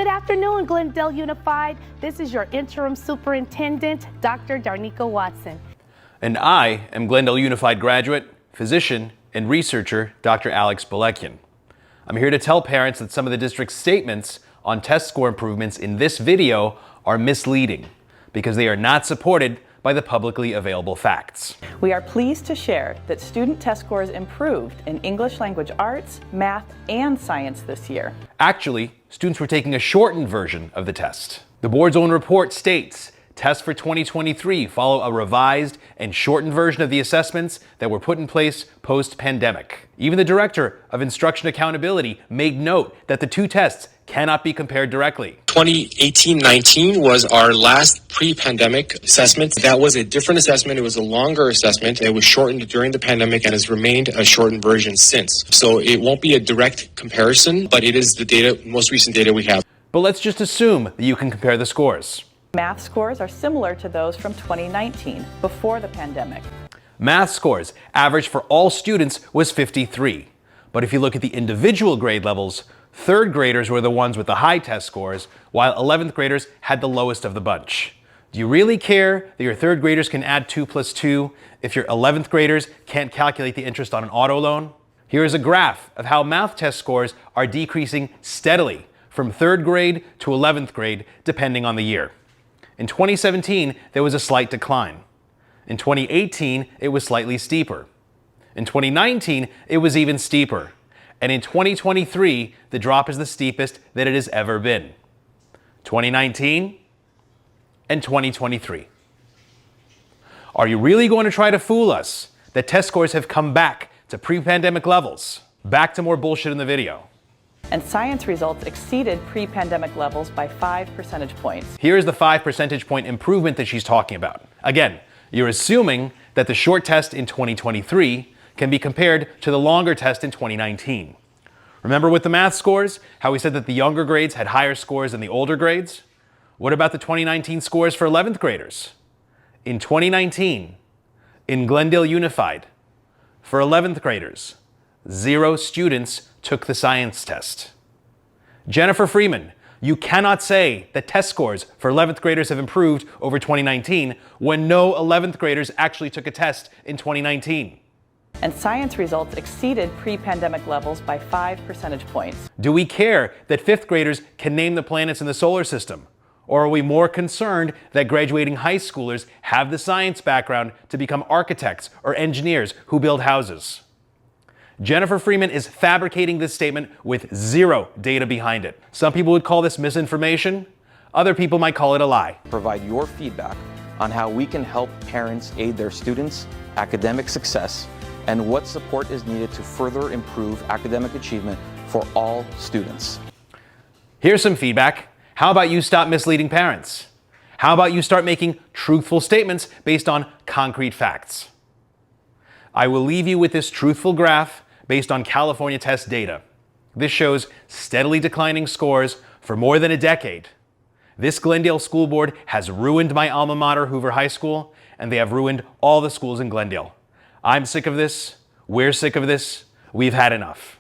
Good afternoon, Glendale Unified. This is your interim superintendent, Dr. Darnika Watson. And I am Glendale Unified graduate, physician, and researcher, Dr. Alex Balekian. I'm here to tell parents that some of the district's statements on test score improvements in this video are misleading because they are not supported by the publicly available facts. We are pleased to share that student test scores improved in English language arts, math, and science this year. Actually, students were taking a shortened version of the test. The board's own report states tests for 2023 follow a revised and shortened version of the assessments that were put in place post-pandemic. Even the director of instruction accountability made note that the two tests cannot be compared directly. 2018-19 was our last pre-pandemic assessment. That was a different assessment. It was a longer assessment. It was shortened during the pandemic and has remained a shortened version since. So it won't be a direct comparison, but it is the data, most recent data we have. But let's just assume that you can compare the scores. Math scores are similar to those from 2019, before the pandemic. Math scores average for all students was 53. But if you look at the individual grade levels, third graders were the ones with the high test scores, while 11th graders had the lowest of the bunch. Do you really care that your third graders can add 2 plus 2 if your 11th graders can't calculate the interest on an auto loan? Here is a graph of how math test scores are decreasing steadily from third grade to 11th grade, depending on the year. In 2017, there was a slight decline. In 2018, it was slightly steeper. In 2019, it was even steeper. And in 2023, the drop is the steepest that it has ever been. 2019 and 2023. Are you really going to try to fool us that test scores have come back to pre-pandemic levels? Back to more bullshit in the video. And science results exceeded pre-pandemic levels by 5 percentage points. Here's the 5 percentage point improvement that she's talking about. Again, you're assuming that the short test in 2023 can be compared to the longer test in 2019. Remember with the math scores, how we said that the younger grades had higher scores than the older grades? What about the 2019 scores for 11th graders? In 2019, in Glendale Unified, for 11th graders, 0 students took the science test. Jennifer Freeman, you cannot say that test scores for 11th graders have improved over 2019 when no 11th graders actually took a test in 2019. And science results exceeded pre-pandemic levels by 5 percentage points. Do we care that 5th graders can name the planets in the solar system? Or are we more concerned that graduating high schoolers have the science background to become architects or engineers who build houses? Jennifer Freeman is fabricating this statement with 0 data behind it. Some people would call this misinformation. Other people might call it a lie. Provide your feedback on how we can help parents aid their students' academic success and what support is needed to further improve academic achievement for all students. Here's some feedback. How about you stop misleading parents? How about you start making truthful statements based on concrete facts? I will leave you with this truthful graph based on California test data. This shows steadily declining scores for more than a decade. This Glendale school board has ruined my alma mater, Hoover High School, and they have ruined all the schools in Glendale. I'm sick of this. We're sick of this. We've had enough.